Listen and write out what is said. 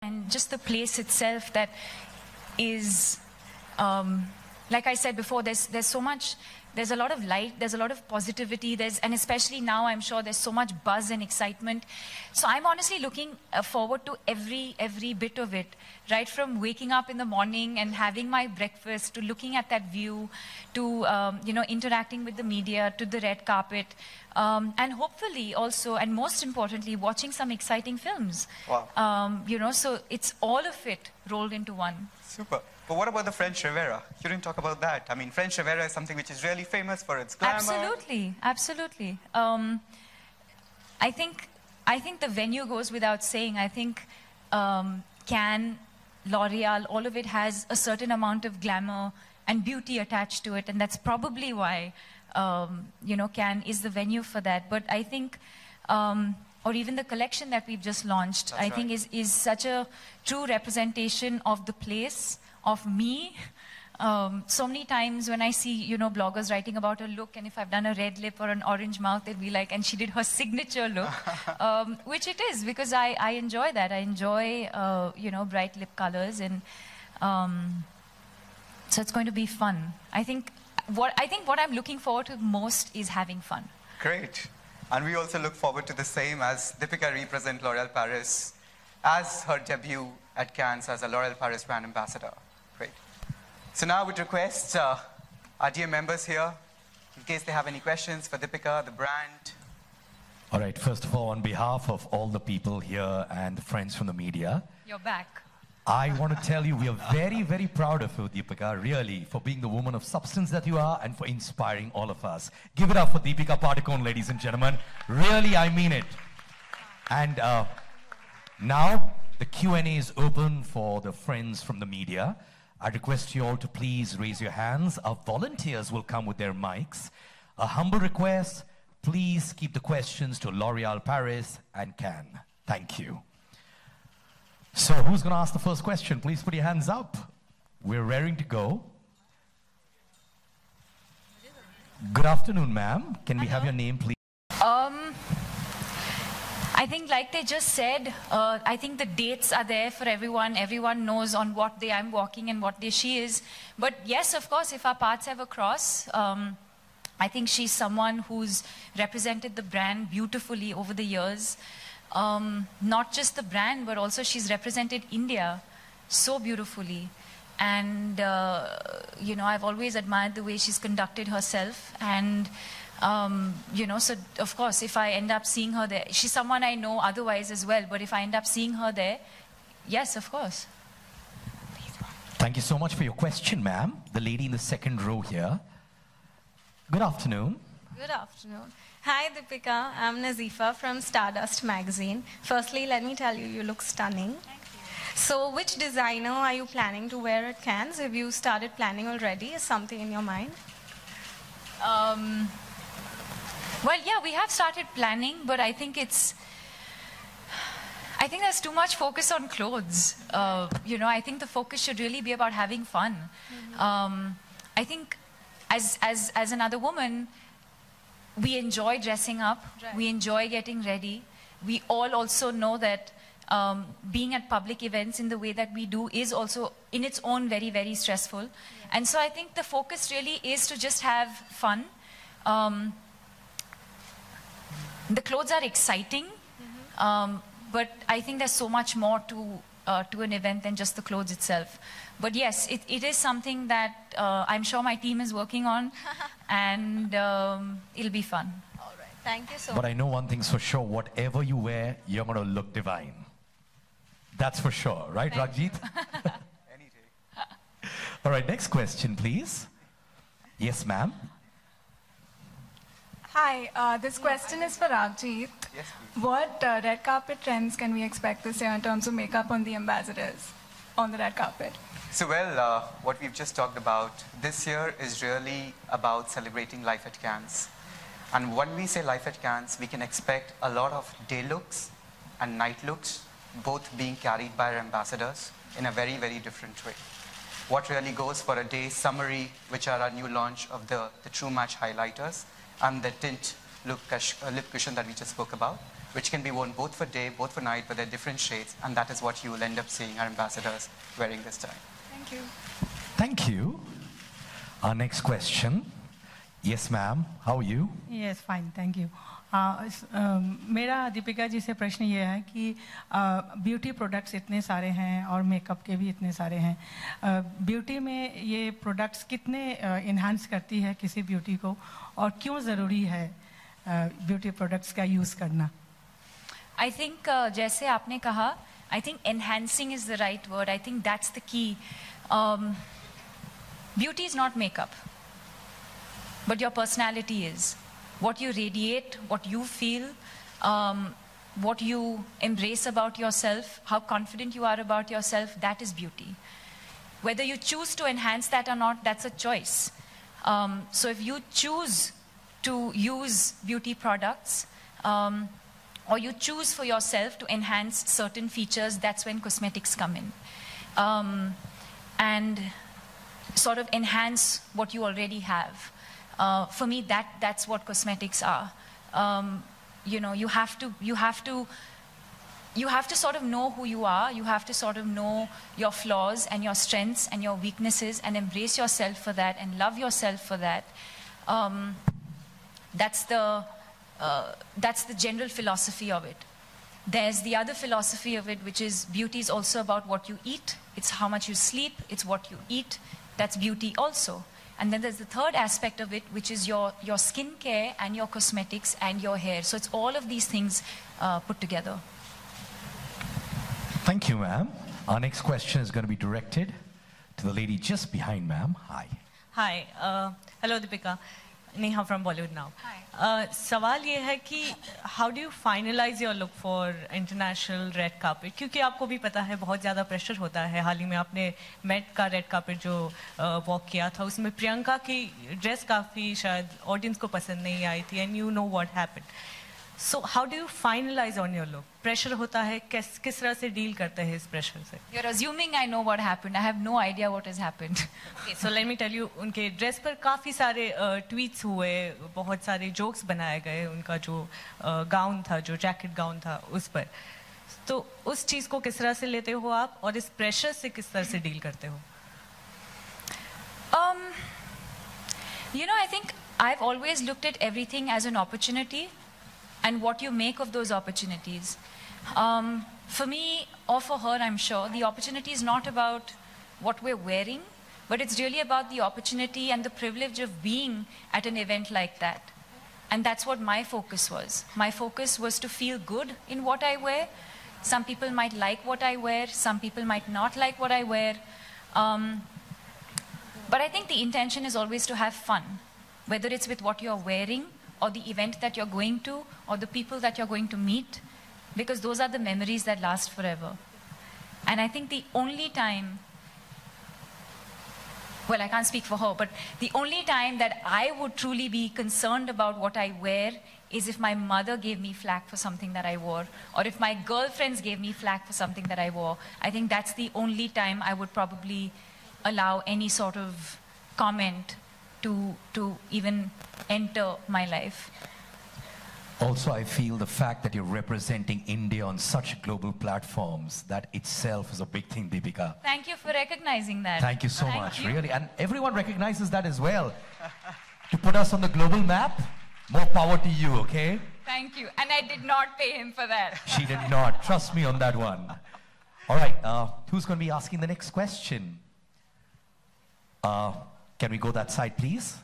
and just the place itself that is, like I said before, there's so much, there's a lot of light, there's a lot of positivity, and especially now I'm sure there's so much buzz and excitement. So I'm honestly looking forward to every bit of it, right from waking up in the morning and having my breakfast, to looking at that view, to interacting with the media, to the red carpet, and hopefully also, and most importantly, watching some exciting films. Wow. So it's all of it rolled into one. Super. But what about the French Riviera? You didn't talk about that. I mean, French Riviera is something which is really famous for its glamour. Absolutely, absolutely. I think the venue goes without saying. I think Cannes, L'Oreal, all of it has a certain amount of glamour and beauty attached to it, and that's probably why Cannes is the venue for that. But I think, or even the collection that we've just launched, That's I right. think is such a true representation of the place, of me. So many times when I see, bloggers writing about a look, and if I've done a red lip or an orange mouth, they'll be like, and she did her signature look, which it is, because I enjoy that. I enjoy, bright lip colors, and so it's going to be fun. I think what I'm looking forward to most is having fun. Great. And we also look forward to the same, as Deepika represents L'Oréal Paris as her debut at Cannes as a L'Oréal Paris brand ambassador. Great. So now I would request our dear members here, in case they have any questions for Deepika, the brand. All right, first of all, on behalf of all the people here and the friends from the media, You're back. I want to tell you we are very, very proud of you, Deepika, really, for being the woman of substance that you are and for inspiring all of us. Give it up for Deepika Padukone, ladies and gentlemen. Really, I mean it. And now the Q&A is open for the friends from the media. I request you all to please raise your hands. Our volunteers will come with their mics. A humble request, please keep the questions to L'Oréal Paris and Cannes. Thank you. So who's going to ask the first question? Please put your hands up. We're raring to go. Good afternoon, ma'am. Can we have your name, please? I think, like they just said, I think the dates are there for everyone. Everyone knows on what day I'm walking and what day she is. But yes, of course, if our paths ever cross, I think she's someone who's represented the brand beautifully over the years. Not just the brand, but also she's represented India so beautifully. And, I've always admired the way she's conducted herself. And, so of course, if I end up seeing her there, she's someone I know otherwise as well, but if I end up seeing her there, yes, of course. Thank you so much for your question, ma'am. The lady in the second row here. Good afternoon. Good afternoon. Hi, Deepika. I'm Nazifa from Stardust magazine. Firstly, let me tell you, you look stunning. Thank you. So, which designer are you planning to wear at Cannes? Have you started planning already? Is something in your mind? Well, yeah, we have started planning, but I think there's too much focus on clothes. I think the focus should really be about having fun. I think as another woman, we enjoy dressing up. Right. We enjoy getting ready. We all also know that being at public events in the way that we do is also in its own very, very stressful. Yeah. And so I think the focus really is to just have fun. The clothes are exciting, but I think there's so much more to an event than just the clothes itself. But yes, it is something that I'm sure my team is working on, and it'll be fun. All right. Thank you so But much. I know one thing's for sure. Whatever you wear, you're going to look divine. That's for sure. Right, Thank Ragjit? Any day. All right, next question, please. Yes, ma'am. Hi, this question is for Ragjit. Yes, please. What red carpet trends can we expect this year in terms of makeup on the ambassadors on the red carpet? So, well, what we've just talked about this year is really about celebrating life at Cannes. And when we say life at Cannes, we can expect a lot of day looks and night looks, both being carried by our ambassadors in a very, very different way. What really goes for a day summary, which are our new launch of the True Match highlighters and the tint lip cushion that we just spoke about. which can be worn both for day, both for night, but they're different shades, and that is what you will end up seeing our ambassadors wearing this time. Thank you. Thank you. Our next question. Yes, ma'am. How are you? Yes, fine, thank you. मेरा दीपिका जी से प्रश्न ये है कि beauty products इतने सारे हैं और मेकअप के भी इतने सारे हैं, ब्यूटी में ये प्रोडक्ट्स कितने इन्हांस करती है किसी ब्यूटी को, और क्यों ज़रूरी है ब्यूटी प्रोडक्ट्स का यूज़ करना? I think जैसे आपने कहा, I think enhancing is the right word. I think that's the key. Beauty is not makeup, but your personality is. What you radiate, what you feel, what you embrace about yourself, how confident you are about yourself, that is beauty. Whether you choose to enhance that or not, that's a choice. So if you choose to use beauty products, or you choose for yourself to enhance certain features, that's when cosmetics come in. And sort of enhance what you already have. For me, that's what cosmetics are. You know, you have to sort of know who you are. You have to sort of know your flaws and your strengths and your weaknesses and embrace yourself for that and love yourself for that. That's the general philosophy of it. There's the other philosophy of it, which is beauty is also about what you eat. It's how much you sleep. It's what you eat. That's beauty also. And then there's the third aspect of it, which is your skincare and your cosmetics and your hair. So it's all of these things put together. Thank you, ma'am. Our next question is going to be directed to the lady just behind ma'am. Hi. Hi. Hello, Deepika. Neha from Bollywood Now. Hi. सवाल ये है कि how do you finalize your look for international red carpet? क्योंकि आपको भी पता है बहुत ज़्यादा प्रेशर होता है. हाल ही में आपने मेट का रेड कार्पेट जो वॉक किया था, उसमें प्रियंका की ड्रेस काफ़ी शायद ऑडियंस को पसंद नहीं आई थी, and you know what happened. So how do you finalize on your look? Pressure होता है, किस तरह से डील करते हैं इस प्रेशर से? You're assuming I know what happened. I have no idea what has happened. Okay, so let me tell you, उनके ड्रेस पर काफ़ी सारे ट्वीट्स हुए, बहुत सारे जोक्स बनाए गए, उनका जो गाउन था, जो जैकेट गाउन था, उस पर. तो उस चीज़ को किस तरह से लेते हो आप, और इस प्रेशर से किस तरह से डील करते हो? You know, I think I've always looked at everything as an opportunity and what you make of those opportunities. For me, or for her, I'm sure, the opportunity is not about what we're wearing, but it's really about the opportunity and the privilege of being at an event like that. And that's what my focus was. My focus was to feel good in what I wear. Some people might like what I wear, some people might not like what I wear. But I think the intention is always to have fun, whether it's with what you're wearing, or the event that you're going to, or the people that you're going to meet, because those are the memories that last forever. And I think the only time, well, I can't speak for her, but the only time that I would truly be concerned about what I wear is if my mother gave me flack for something that I wore, or if my girlfriends gave me flack for something that I wore. I think that's the only time I would probably allow any sort of comment to even enter my life. Also, I feel the fact that you're representing India on such global platforms, that itself is a big thing, Deepika. Thank you for recognizing that. Thank you so Thank much, you. really. And everyone recognizes that as well. To put us on the global map, more power to you, okay? Thank you. And I did not pay him for that. She did not. Trust me on that one. All right, who's going to be asking the next question? Can we go that side, please?